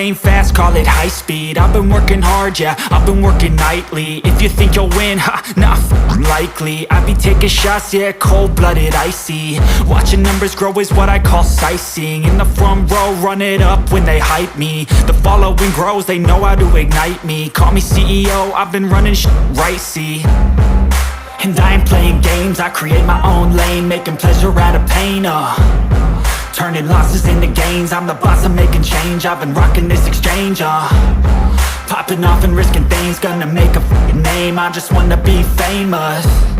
playing fast, call it high speed. I've been working hard, yeah, I've been working nightly. If you think you'll win, ha, nah, likely. I be taking shots, yeah, cold-blooded, icy. Watching numbers grow is what I call sightseeing. In the front row, run it up when they hype me. The following grows, they know how to ignite me. Call me CEO, I've been running right, see. And I ain't playing games, I create my own lane, making pleasure out of pain, turning losses into gains. I'm the boss, I'm making change. I've been rocking this exchange, popping off and risking things. Gonna make a name, I just wanna be famous.